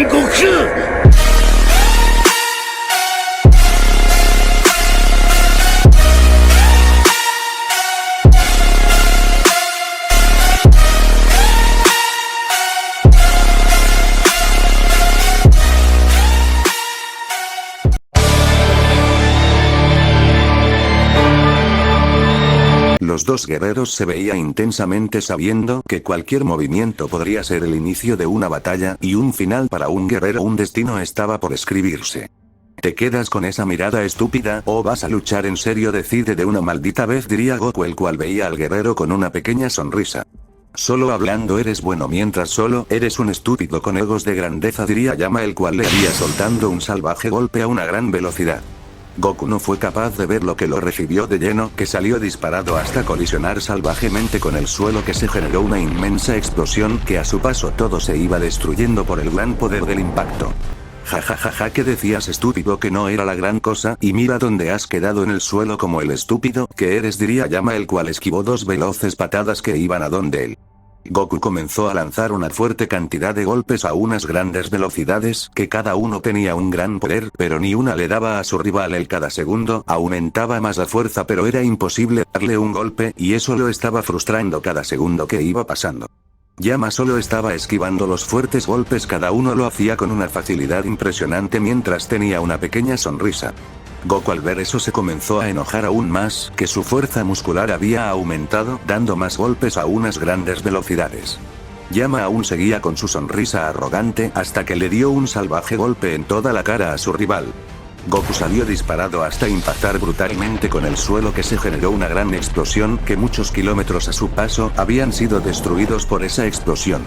Goku! Los dos guerreros se veían intensamente sabiendo que cualquier movimiento podría ser el inicio de una batalla y un final para un guerrero. Un destino estaba por escribirse. ¿Te quedas con esa mirada estúpida o vas a luchar en serio? Decide de una maldita vez, diría Goku, el cual veía al guerrero con una pequeña sonrisa. Solo hablando eres bueno, mientras solo eres un estúpido con egos de grandeza, diría Yama, el cual le haría soltando un salvaje golpe a una gran velocidad. Goku no fue capaz de ver lo que lo recibió de lleno, que salió disparado hasta colisionar salvajemente con el suelo, que se generó una inmensa explosión que a su paso todo se iba destruyendo por el gran poder del impacto. Jajajaja, ¿qué decías, estúpido? Que no era la gran cosa, y mira dónde has quedado, en el suelo como el estúpido que eres, diría Yama, el cual esquivó dos veloces patadas que iban a donde él. Goku comenzó a lanzar una fuerte cantidad de golpes a unas grandes velocidades, que cada uno tenía un gran poder, pero ni una le daba a su rival. El cada segundo aumentaba más la fuerza, pero era imposible darle un golpe, y eso lo estaba frustrando cada segundo que iba pasando. Yama solo estaba esquivando los fuertes golpes, cada uno lo hacía con una facilidad impresionante mientras tenía una pequeña sonrisa. Goku al ver eso se comenzó a enojar aún más, que su fuerza muscular había aumentado, dando más golpes a unas grandes velocidades. Yama aún seguía con su sonrisa arrogante hasta que le dio un salvaje golpe en toda la cara a su rival. Goku salió disparado hasta impactar brutalmente con el suelo, que se generó una gran explosión, que muchos kilómetros a su paso habían sido destruidos por esa explosión.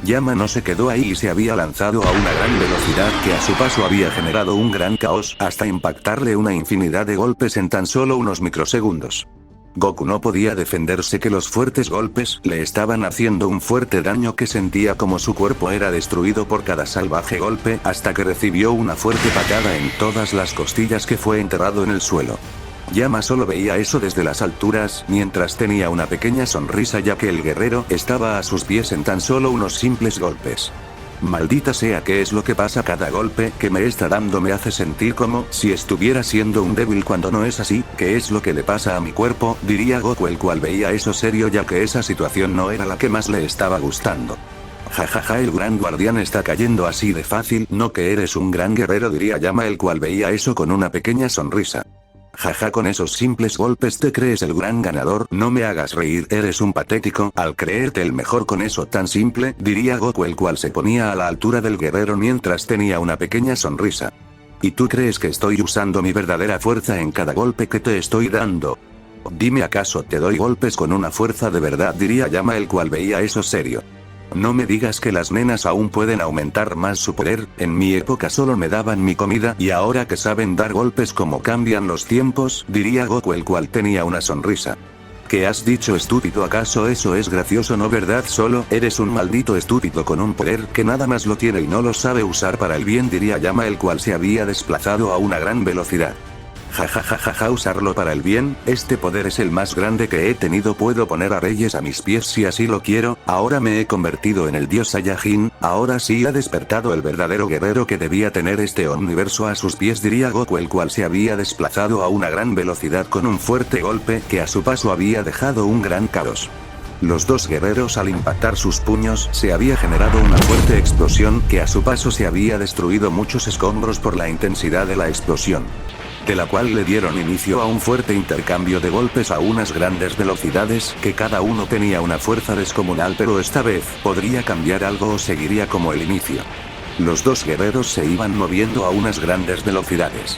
Yama no se quedó ahí y se había lanzado a una gran velocidad, que a su paso había generado un gran caos, hasta impactarle una infinidad de golpes en tan solo unos microsegundos. Goku no podía defenderse, que los fuertes golpes le estaban haciendo un fuerte daño, que sentía como su cuerpo era destruido por cada salvaje golpe, hasta que recibió una fuerte patada en todas las costillas, que fue enterrado en el suelo. Yama solo veía eso desde las alturas, mientras tenía una pequeña sonrisa, ya que el guerrero estaba a sus pies en tan solo unos simples golpes. Maldita sea, ¿qué es lo que pasa? Cada golpe que me está dando me hace sentir como si estuviera siendo un débil cuando no es así. ¿Qué es lo que le pasa a mi cuerpo?, diría Goku, el cual veía eso serio, ya que esa situación no era la que más le estaba gustando. Jajaja, el gran guardián está cayendo así de fácil. No, que eres un gran guerrero, diría Yama, el cual veía eso con una pequeña sonrisa. Jaja, con esos simples golpes te crees el gran ganador. No me hagas reír, eres un patético al creerte el mejor con eso tan simple, diría Goku, el cual se ponía a la altura del guerrero mientras tenía una pequeña sonrisa. ¿Y tú crees que estoy usando mi verdadera fuerza en cada golpe que te estoy dando? Dime, ¿acaso te doy golpes con una fuerza de verdad?, diría Yama, el cual veía eso serio. No me digas que las nenas aún pueden aumentar más su poder. En mi época solo me daban mi comida, y ahora que saben dar golpes, ¿cómo cambian los tiempos?, diría Goku, el cual tenía una sonrisa. ¿Qué has dicho, estúpido? ¿Acaso eso es gracioso? No, ¿verdad? Solo eres un maldito estúpido con un poder que nada más lo tiene y no lo sabe usar para el bien, diría Yama, el cual se había desplazado a una gran velocidad. Jajajaja, usarlo para el bien, este poder es el más grande que he tenido, puedo poner a reyes a mis pies si así lo quiero, ahora me he convertido en el dios Saiyajin, ahora sí ha despertado el verdadero guerrero que debía tener este universo a sus pies, diría Goku, el cual se había desplazado a una gran velocidad con un fuerte golpe, que a su paso había dejado un gran caos. Los dos guerreros, al impactar sus puños, se había generado una fuerte explosión, que a su paso se había destruido muchos escombros por la intensidad de la explosión, de la cual le dieron inicio a un fuerte intercambio de golpes a unas grandes velocidades, que cada uno tenía una fuerza descomunal, pero esta vez, ¿podría cambiar algo o seguiría como el inicio? Los dos guerreros se iban moviendo a unas grandes velocidades.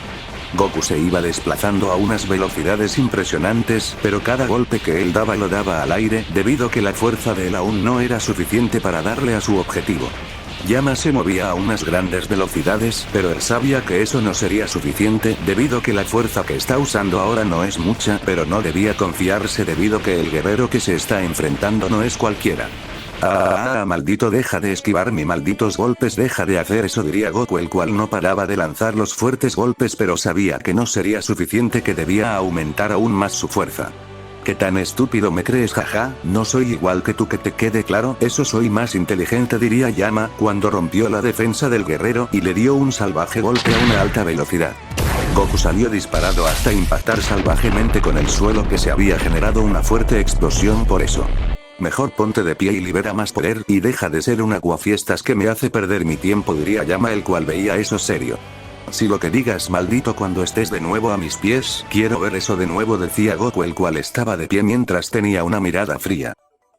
Goku se iba desplazando a unas velocidades impresionantes, pero cada golpe que él daba lo daba al aire, debido a que la fuerza de él aún no era suficiente para darle a su objetivo. Yama se movía a unas grandes velocidades, pero él sabía que eso no sería suficiente, debido a que la fuerza que está usando ahora no es mucha, pero no debía confiarse debido a que el guerrero que se está enfrentando no es cualquiera. Maldito, deja de esquivar mis malditos golpes, deja de hacer eso, diría Goku, el cual no paraba de lanzar los fuertes golpes, pero sabía que no sería suficiente, que debía aumentar aún más su fuerza. ¿Qué tan estúpido me crees, jaja? No soy igual que tú, que te quede claro, eso soy más inteligente, diría Yama, cuando rompió la defensa del guerrero y le dio un salvaje golpe a una alta velocidad. Goku salió disparado hasta impactar salvajemente con el suelo, que se había generado una fuerte explosión por eso. Mejor ponte de pie y libera más poder, y deja de ser un aguafiestas que me hace perder mi tiempo, diría Yama, el cual veía eso serio. Si lo que digas, maldito, cuando estés de nuevo a mis pies, quiero ver eso de nuevo, decía Goku, el cual estaba de pie mientras tenía una mirada fría.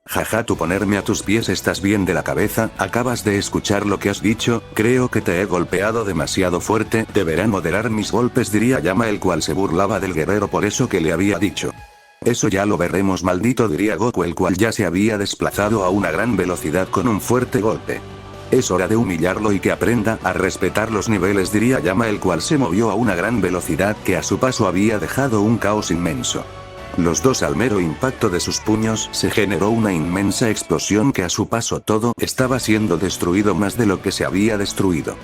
Jaja, tú ponerme a tus pies, ¿estás bien de la cabeza? Acabas de escuchar lo que has dicho, creo que te he golpeado demasiado fuerte, deberá moderar mis golpes, diría Yama, el cual se burlaba del guerrero por eso que le había dicho. Eso ya lo veremos, maldito, diría Goku, el cual ya se había desplazado a una gran velocidad con un fuerte golpe. Es hora de humillarlo y que aprenda a respetar los niveles, diría Yama, el cual se movió a una gran velocidad que a su paso había dejado un caos inmenso. Los dos, al mero impacto de sus puños, se generó una inmensa explosión que a su paso todo estaba siendo destruido más de lo que se había destruido.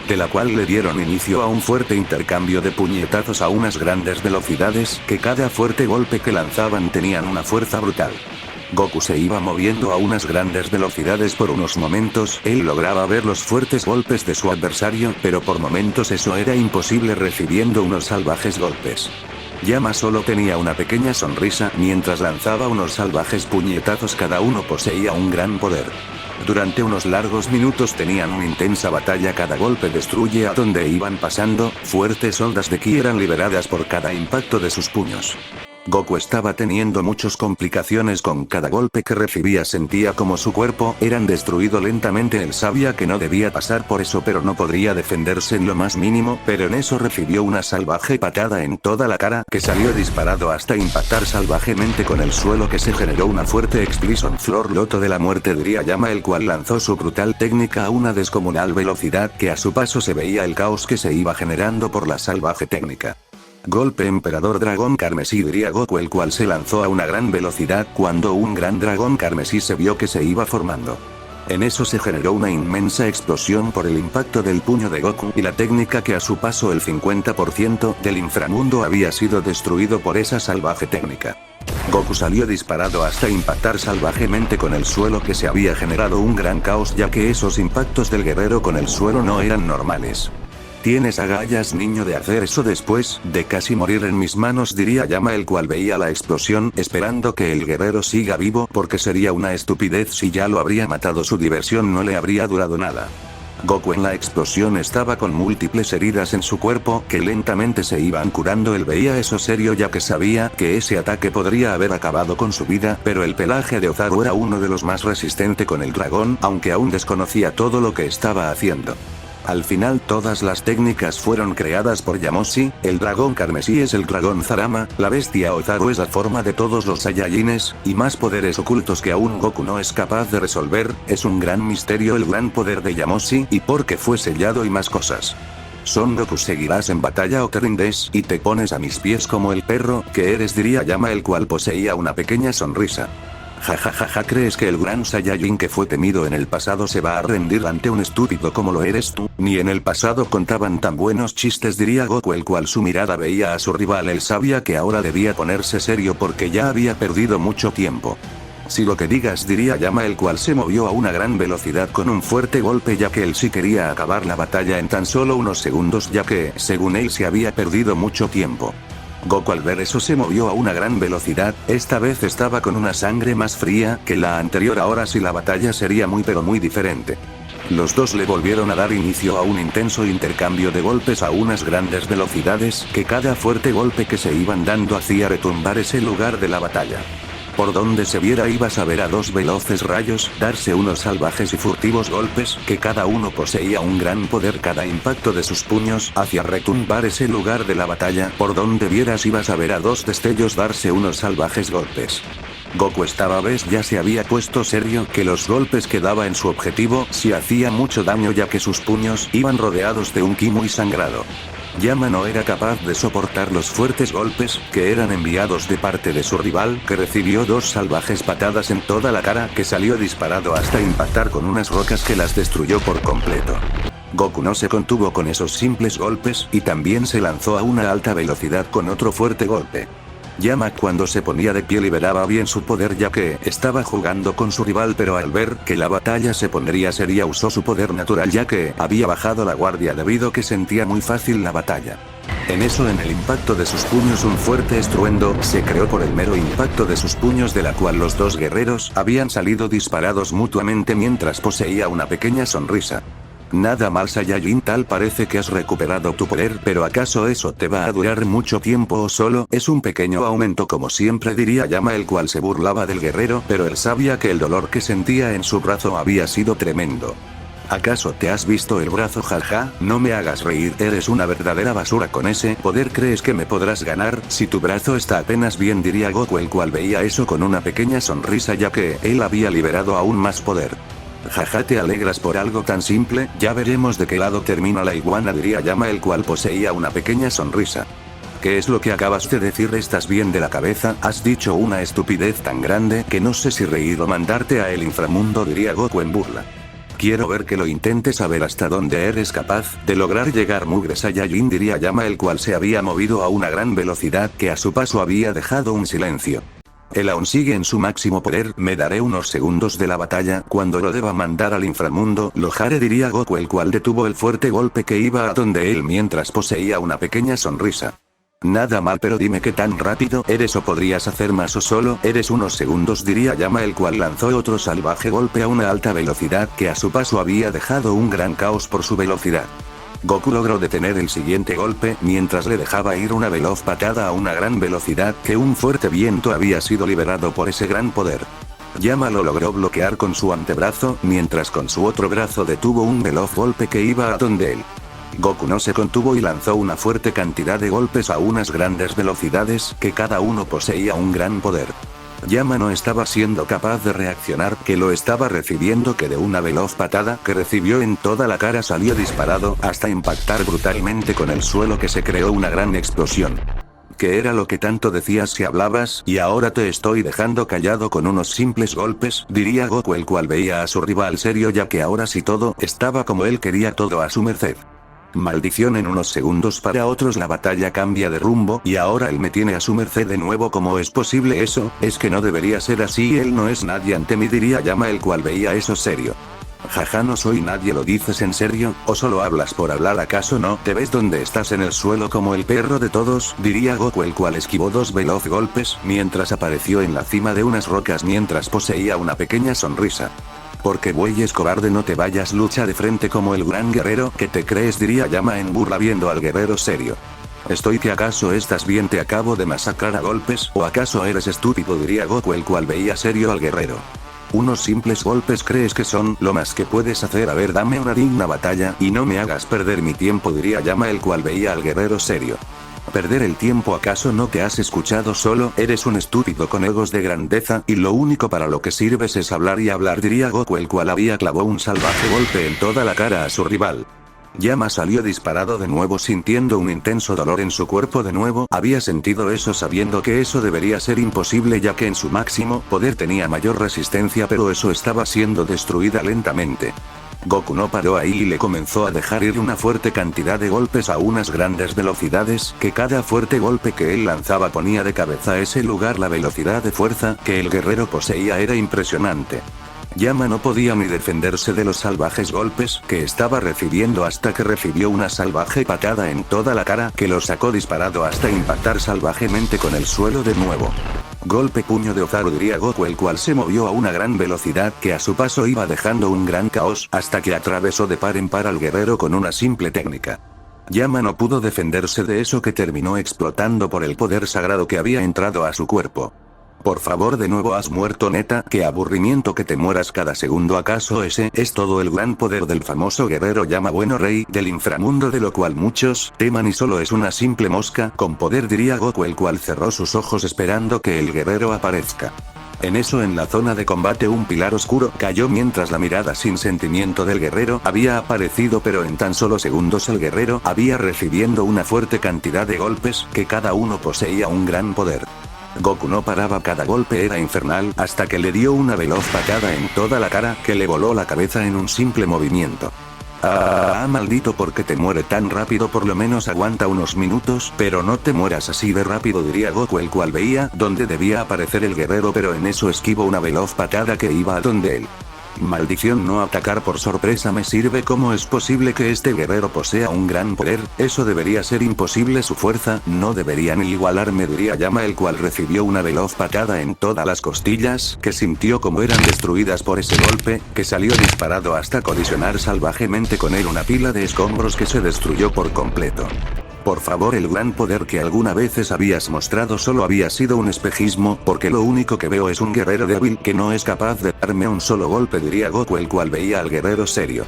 De la cual le dieron inicio a un fuerte intercambio de puñetazos a unas grandes velocidades, que cada fuerte golpe que lanzaban tenían una fuerza brutal. Goku se iba moviendo a unas grandes velocidades por unos momentos, él lograba ver los fuertes golpes de su adversario, pero por momentos eso era imposible recibiendo unos salvajes golpes. Yama solo tenía una pequeña sonrisa mientras lanzaba unos salvajes puñetazos, cada uno poseía un gran poder. Durante unos largos minutos tenían una intensa batalla, cada golpe destruye a donde iban pasando, fuertes ondas de ki eran liberadas por cada impacto de sus puños. Goku estaba teniendo muchas complicaciones con cada golpe que recibía, sentía como su cuerpo eran destruido lentamente, él sabía que no debía pasar por eso pero no podría defenderse en lo más mínimo, pero en eso recibió una salvaje patada en toda la cara que salió disparado hasta impactar salvajemente con el suelo, que se generó una fuerte explosion, flor loto de la muerte, diría Yama, el cual lanzó su brutal técnica a una descomunal velocidad que a su paso se veía el caos que se iba generando por la salvaje técnica. Golpe emperador dragón carmesí, diría Goku, el cual se lanzó a una gran velocidad cuando un gran dragón carmesí se vio que se iba formando. En eso se generó una inmensa explosión por el impacto del puño de Goku y la técnica, que a su paso el 50% del inframundo había sido destruido por esa salvaje técnica. Goku salió disparado hasta impactar salvajemente con el suelo, que se había generado un gran caos, ya que esos impactos del guerrero con el suelo no eran normales. Tienes agallas, niño, de hacer eso después de casi morir en mis manos, diría Yama, el cual veía la explosión esperando que el guerrero siga vivo, porque sería una estupidez si ya lo habría matado, su diversión no le habría durado nada. Goku en la explosión estaba con múltiples heridas en su cuerpo que lentamente se iban curando, él veía eso serio ya que sabía que ese ataque podría haber acabado con su vida, pero el pelaje de Ozaru era uno de los más resistentes con el dragón, aunque aún desconocía todo lo que estaba haciendo. Al final todas las técnicas fueron creadas por Yamoshi, el dragón carmesí es el dragón Zarama, la bestia Ozaru es la forma de todos los Saiyajines, y más poderes ocultos que aún Goku no es capaz de resolver, es un gran misterio el gran poder de Yamoshi y por qué fue sellado y más cosas. Son Goku, ¿seguirás en batalla o te rindes y te pones a mis pies como el perro que eres?, diría Yama, el cual poseía una pequeña sonrisa. Jajajaja, ¿crees que el gran Saiyajin que fue temido en el pasado se va a rendir ante un estúpido como lo eres tú? Ni en el pasado contaban tan buenos chistes, diría Goku, el cual su mirada veía a su rival, él sabía que ahora debía ponerse serio porque ya había perdido mucho tiempo. Si lo que digas, diría Yama, el cual se movió a una gran velocidad con un fuerte golpe, ya que él sí quería acabar la batalla en tan solo unos segundos, ya que, según él, se había perdido mucho tiempo. Goku al ver eso se movió a una gran velocidad, esta vez estaba con una sangre más fría que la anterior, ahora sí la batalla sería muy pero muy diferente. Los dos le volvieron a dar inicio a un intenso intercambio de golpes a unas grandes velocidades, que cada fuerte golpe que se iban dando hacía retumbar ese lugar de la batalla. Por donde se viera ibas a ver a dos veloces rayos darse unos salvajes y furtivos golpes, que cada uno poseía un gran poder, cada impacto de sus puños hacía retumbar ese lugar de la batalla, por donde vieras ibas a ver a dos destellos darse unos salvajes golpes. Goku esta vez ya se había puesto serio, que los golpes que daba en su objetivo sí hacía mucho daño, ya que sus puños iban rodeados de un ki muy sangrado. Yama no era capaz de soportar los fuertes golpes que eran enviados de parte de su rival, que recibió dos salvajes patadas en toda la cara, que salió disparado hasta impactar con unas rocas que las destruyó por completo. Goku no se contuvo con esos simples golpes y también se lanzó a una alta velocidad con otro fuerte golpe. Yama cuando se ponía de pie liberaba bien su poder ya que estaba jugando con su rival, pero al ver que la batalla se pondría seria usó su poder natural ya que había bajado la guardia debido que sentía muy fácil la batalla. En eso, en el impacto de sus puños, un fuerte estruendo se creó por el mero impacto de sus puños, de la cual los dos guerreros habían salido disparados mutuamente mientras poseía una pequeña sonrisa. Nada mal, Saiyajin, tal parece que has recuperado tu poder, pero ¿acaso eso te va a durar mucho tiempo o solo es un pequeño aumento, como siempre diría Yama, el cual se burlaba del guerrero, pero él sabía que el dolor que sentía en su brazo había sido tremendo. ¿Acaso te has visto el brazo? Jaja, no me hagas reír, eres una verdadera basura. Con ese poder crees que me podrás ganar, si tu brazo está apenas bien, diría Goku, el cual veía eso con una pequeña sonrisa ya que él había liberado aún más poder. Jaja, ¿te alegras por algo tan simple? Ya veremos de qué lado termina la iguana, diría Yama, el cual poseía una pequeña sonrisa. ¿Qué es lo que acabas de decir? ¿Estás bien de la cabeza? Has dicho una estupidez tan grande que no sé si reír o mandarte a el inframundo, diría Goku en burla. Quiero ver que lo intentes, a ver hasta dónde eres capaz de lograr llegar, mugre Saiyajin, diría Yama, el cual se había movido a una gran velocidad que a su paso había dejado un silencio. Él aún sigue en su máximo poder. Me daré unos segundos de la batalla, cuando lo deba mandar al inframundo, lo haré, diría Goku, el cual detuvo el fuerte golpe que iba a donde él mientras poseía una pequeña sonrisa. Nada mal, pero dime qué tan rápido eres, o podrías hacer más, o solo eres unos segundos, diría Yama, el cual lanzó otro salvaje golpe a una alta velocidad que a su paso había dejado un gran caos por su velocidad. Goku logró detener el siguiente golpe mientras le dejaba ir una veloz patada a una gran velocidad que un fuerte viento había sido liberado por ese gran poder. Yama lo logró bloquear con su antebrazo, mientras con su otro brazo detuvo un veloz golpe que iba a donde él. Goku no se contuvo y lanzó una fuerte cantidad de golpes a unas grandes velocidades que cada uno poseía un gran poder. Yama no estaba siendo capaz de reaccionar, que lo estaba recibiendo, que de una veloz patada que recibió en toda la cara salió disparado hasta impactar brutalmente con el suelo, que se creó una gran explosión. ¿Qué era lo que tanto decías si hablabas, y ahora te estoy dejando callado con unos simples golpes? Diría Goku, el cual veía a su rival serio ya que ahora sí todo estaba como él quería, todo a su merced. Maldición, en unos segundos para otros la batalla cambia de rumbo y ahora él me tiene a su merced de nuevo. ¿Cómo es posible eso? Es que no debería ser así, él no es nadie ante mí, diría Yama, el cual veía eso serio. Jaja, no soy nadie, ¿lo dices en serio? ¿O solo hablas por hablar? ¿Acaso no te ves donde estás, en el suelo como el perro de todos? Diría Goku, el cual esquivó dos veloz golpes mientras apareció en la cima de unas rocas mientras poseía una pequeña sonrisa. Porque bueyes cobarde, no te vayas, lucha de frente como el gran guerrero que te crees, diría Yama en burla viendo al guerrero serio. ¿Estoy que acaso estás bien? Te acabo de masacrar a golpes, ¿o acaso eres estúpido? Diría Goku, el cual veía serio al guerrero. Unos simples golpes crees que son lo más que puedes hacer, a ver, dame una digna batalla y no me hagas perder mi tiempo, diría Yama, el cual veía al guerrero serio. ¿Perder el tiempo? ¿Acaso no te has escuchado? Solo eres un estúpido con egos de grandeza y lo único para lo que sirves es hablar y hablar, diría Goku, el cual había clavó un salvaje golpe en toda la cara a su rival. Yama salió disparado de nuevo sintiendo un intenso dolor en su cuerpo. De nuevo había sentido eso sabiendo que eso debería ser imposible ya que en su máximo poder tenía mayor resistencia, pero eso estaba siendo destruida lentamente. Goku no paró ahí y le comenzó a dejar ir una fuerte cantidad de golpes a unas grandes velocidades que cada fuerte golpe que él lanzaba ponía de cabeza a ese lugar. La velocidad de fuerza que el guerrero poseía era impresionante. Yama no podía ni defenderse de los salvajes golpes que estaba recibiendo hasta que recibió una salvaje patada en toda la cara que lo sacó disparado hasta impactar salvajemente con el suelo de nuevo. Golpe puño de Ozaru, diría Goku, el cual se movió a una gran velocidad que a su paso iba dejando un gran caos hasta que atravesó de par en par al guerrero con una simple técnica. Yama no pudo defenderse de eso que terminó explotando por el poder sagrado que había entrado a su cuerpo. Por favor, de nuevo has muerto, neta, qué aburrimiento que te mueras cada segundo. ¿Acaso ese es todo el gran poder del famoso guerrero Yama, bueno rey del inframundo de lo cual muchos teman y solo es una simple mosca con poder? Diría Goku, el cual cerró sus ojos esperando que el guerrero aparezca. En eso, en la zona de combate un pilar oscuro cayó mientras la mirada sin sentimiento del guerrero había aparecido, pero en tan solo segundos el guerrero había recibiendo una fuerte cantidad de golpes que cada uno poseía un gran poder. Goku no paraba, cada golpe era infernal hasta que le dio una veloz patada en toda la cara que le voló la cabeza en un simple movimiento. Maldito, ¿por qué te muere tan rápido? Por lo menos aguanta unos minutos, pero no te mueras así de rápido, diría Goku, el cual veía donde debía aparecer el guerrero, pero en eso esquivó una veloz patada que iba a donde él. Maldición, no atacar por sorpresa me sirve. ¿Cómo es posible que este guerrero posea un gran poder? Eso debería ser imposible, su fuerza no debería ni igualarme, diría Llama, el cual recibió una veloz patada en todas las costillas, que sintió como eran destruidas por ese golpe, que salió disparado hasta colisionar salvajemente con él una pila de escombros que se destruyó por completo. Por favor, el gran poder que alguna vez habías mostrado solo había sido un espejismo, porque lo único que veo es un guerrero débil que no es capaz de darme un solo golpe, diría Goku, el cual veía al guerrero serio.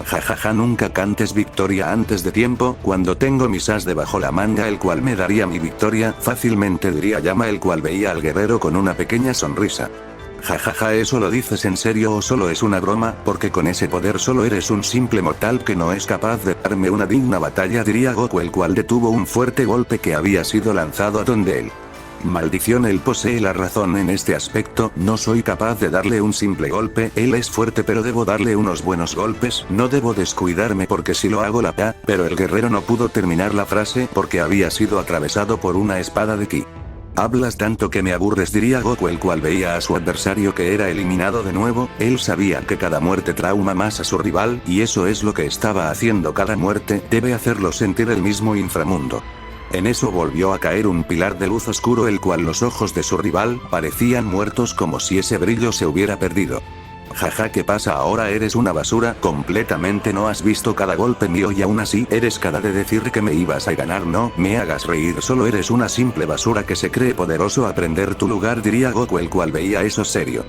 Jajaja, nunca cantes victoria antes de tiempo, cuando tengo mis as debajo la manga, el cual me daría mi victoria fácilmente, diría Llama, el cual veía al guerrero con una pequeña sonrisa. Jajaja, ¿eso lo dices en serio o solo es una broma? Porque con ese poder solo eres un simple mortal que no es capaz de darme una digna batalla, diría Goku, el cual detuvo un fuerte golpe que había sido lanzado a donde él. Maldición, él posee la razón en este aspecto, no soy capaz de darle un simple golpe, él es fuerte pero debo darle unos buenos golpes, no debo descuidarme porque si lo hago la pa, pero el guerrero no pudo terminar la frase porque había sido atravesado por una espada de ki. Hablas tanto que me aburres, diría Goku, el cual veía a su adversario que era eliminado de nuevo. Él sabía que cada muerte trauma más a su rival, y eso es lo que estaba haciendo cada muerte, debe hacerlo sentir el mismo inframundo. En eso volvió a caer un pilar de luz oscuro, el cual los ojos de su rival parecían muertos, como si ese brillo se hubiera perdido. Jaja, ¿qué pasa ahora? Eres una basura, completamente no has visto cada golpe mío y aún así eres cada de decir que me ibas a ganar. No me hagas reír, solo eres una simple basura que se cree poderoso. Aprender tu lugar, diría Goku, el cual veía eso serio.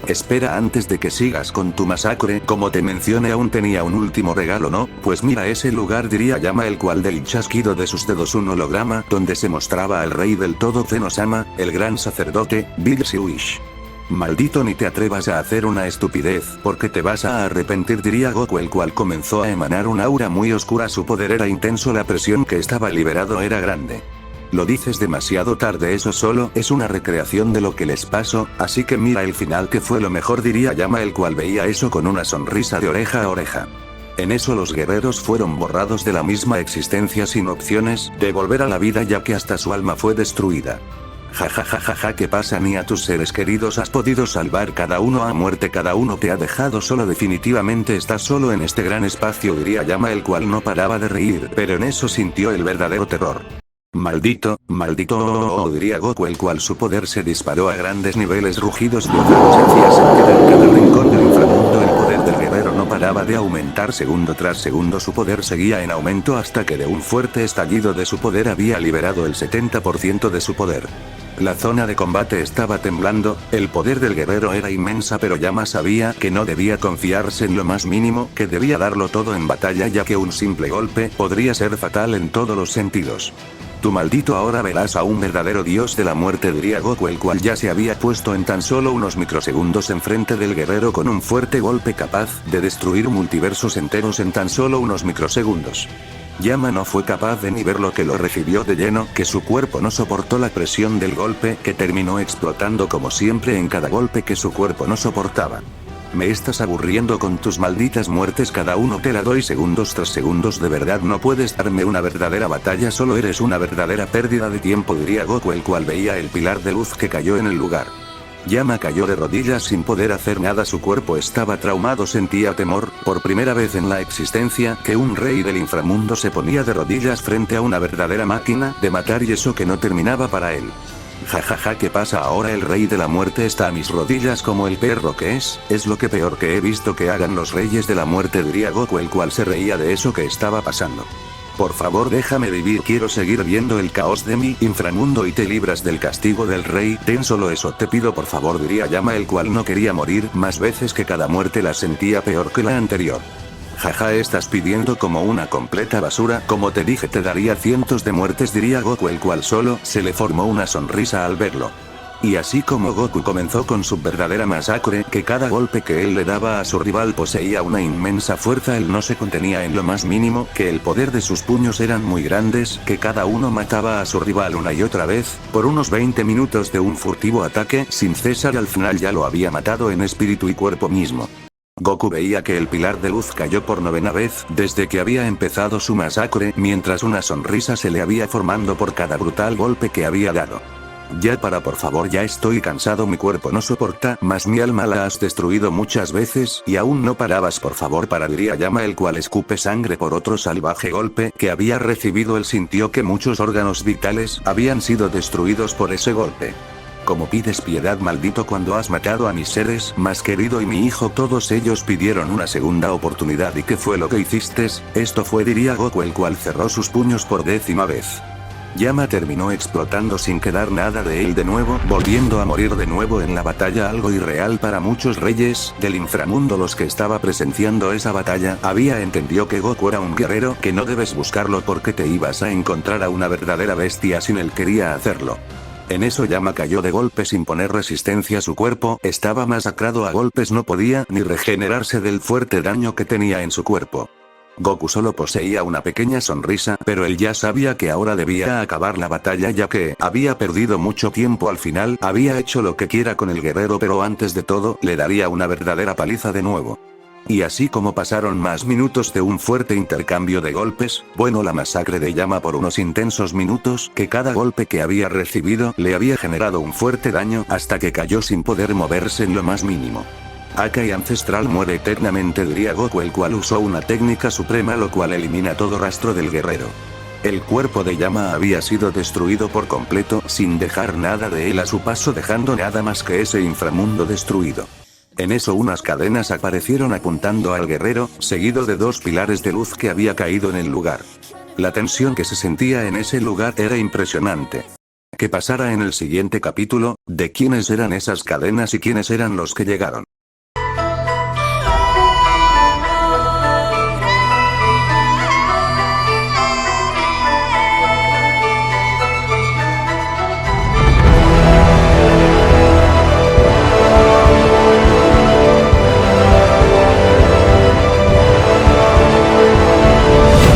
Espera, antes de que sigas con tu masacre, como te mencioné, aún tenía un último regalo, ¿no? Pues mira ese lugar, diría Llama, el cual del chasquido de sus dedos un holograma donde se mostraba al rey del todo, Zenosama, el gran sacerdote, Big Wish. Maldito, ni te atrevas a hacer una estupidez, porque te vas a arrepentir, diría Goku, el cual comenzó a emanar un aura muy oscura. Su poder era intenso, la presión que estaba liberado era grande. Lo dices demasiado tarde, eso solo es una recreación de lo que les pasó, así que mira el final que fue lo mejor, diría Llama, el cual veía eso con una sonrisa de oreja a oreja. En eso los guerreros fueron borrados de la misma existencia sin opciones de volver a la vida, ya que hasta su alma fue destruida. Jajajajaja, ¿qué pasa? Ni a tus seres queridos has podido salvar, cada uno a muerte, cada uno te ha dejado solo, definitivamente estás solo en este gran espacio, diría Llama, el cual no paraba de reír, pero en eso sintió el verdadero terror. Maldito, diría Goku, el cual su poder se disparó a grandes niveles, rugidos de se hacía sentir en cada rincón del inframundo. El poder del guerrero no paraba de aumentar segundo tras segundo, su poder seguía en aumento hasta que de un fuerte estallido de su poder había liberado el 70% de su poder. La zona de combate estaba temblando, el poder del guerrero era inmensa, pero Llama sabía que no debía confiarse en lo más mínimo, que debía darlo todo en batalla, ya que un simple golpe podría ser fatal en todos los sentidos. Tu maldito, ahora verás a un verdadero dios de la muerte, diría Goku, el cual ya se había puesto en tan solo unos microsegundos enfrente del guerrero con un fuerte golpe capaz de destruir multiversos enteros en tan solo unos microsegundos. Llama no fue capaz de ni ver lo que lo recibió de lleno, que su cuerpo no soportó la presión del golpe, que terminó explotando como siempre en cada golpe que su cuerpo no soportaba. Me estás aburriendo con tus malditas muertes, cada uno te la doy segundos tras segundos, de verdad no puedes darme una verdadera batalla, solo eres una verdadera pérdida de tiempo, diría Goku, el cual veía el pilar de luz que cayó en el lugar. Llama cayó de rodillas sin poder hacer nada, su cuerpo estaba traumado, sentía temor, por primera vez en la existencia, que un rey del inframundo se ponía de rodillas frente a una verdadera máquina de matar, y eso que no terminaba para él. Jajaja, ¿qué pasa ahora? El rey de la muerte está a mis rodillas como el perro que es lo que peor que he visto que hagan los reyes de la muerte, diría Goku, el cual se reía de eso que estaba pasando. Por favor, déjame vivir, quiero seguir viendo el caos de mi inframundo y te libras del castigo del rey, ten solo eso te pido por favor, diría Llama, el cual no quería morir más veces, que cada muerte la sentía peor que la anterior. Jaja, estás pidiendo como una completa basura, como te dije te daría cientos de muertes, diría Goku, el cual solo se le formó una sonrisa al verlo. Y así como Goku comenzó con su verdadera masacre, que cada golpe que él le daba a su rival poseía una inmensa fuerza, él no se contenía en lo más mínimo, que el poder de sus puños eran muy grandes, que cada uno mataba a su rival una y otra vez, por unos 20 minutos de un furtivo ataque sin cesar, al final ya lo había matado en espíritu y cuerpo mismo. Goku veía que el pilar de luz cayó por 9ª vez desde que había empezado su masacre, mientras una sonrisa se le había formando por cada brutal golpe que había dado. Ya para, por favor, ya estoy cansado, mi cuerpo no soporta más, mi alma la has destruido muchas veces y aún no parabas, por favor, para, diría Yama, el cual escupe sangre por otro salvaje golpe que había recibido. Él sintió que muchos órganos vitales habían sido destruidos por ese golpe. ¿Cómo pides piedad, maldito, cuando has matado a mis seres más querido y mi hijo? Todos ellos pidieron una segunda oportunidad. ¿Y qué fue lo que hiciste? Esto fue, diría Goku, el cual cerró sus puños por 10ª vez. Yama terminó explotando sin quedar nada de él de nuevo, volviendo a morir de nuevo en la batalla, algo irreal para muchos reyes del inframundo. Los que estaba presenciando esa batalla había entendido que Goku era un guerrero que no debes buscarlo porque te ibas a encontrar a una verdadera bestia sin él quería hacerlo. En eso Yama cayó de golpe sin poner resistencia, su cuerpo estaba masacrado a golpes, no podía ni regenerarse del fuerte daño que tenía en su cuerpo. Goku solo poseía una pequeña sonrisa, pero él ya sabía que ahora debía acabar la batalla ya que había perdido mucho tiempo. Al final, había hecho lo que quiera con el guerrero, pero antes de todo, le daría una verdadera paliza de nuevo. Y así como pasaron más minutos de un fuerte intercambio de golpes, bueno, la masacre de Yama por unos intensos minutos, que cada golpe que había recibido le había generado un fuerte daño hasta que cayó sin poder moverse en lo más mínimo. Akai ancestral muere eternamente, diría Goku, el cual usó una técnica suprema lo cual elimina todo rastro del guerrero. El cuerpo de Yama había sido destruido por completo, sin dejar nada de él a su paso, dejando nada más que ese inframundo destruido. En eso unas cadenas aparecieron apuntando al guerrero, seguido de 2 pilares de luz que había caído en el lugar. La tensión que se sentía en ese lugar era impresionante. ¿Qué pasará en el siguiente capítulo? ¿De quiénes eran esas cadenas y quiénes eran los que llegaron?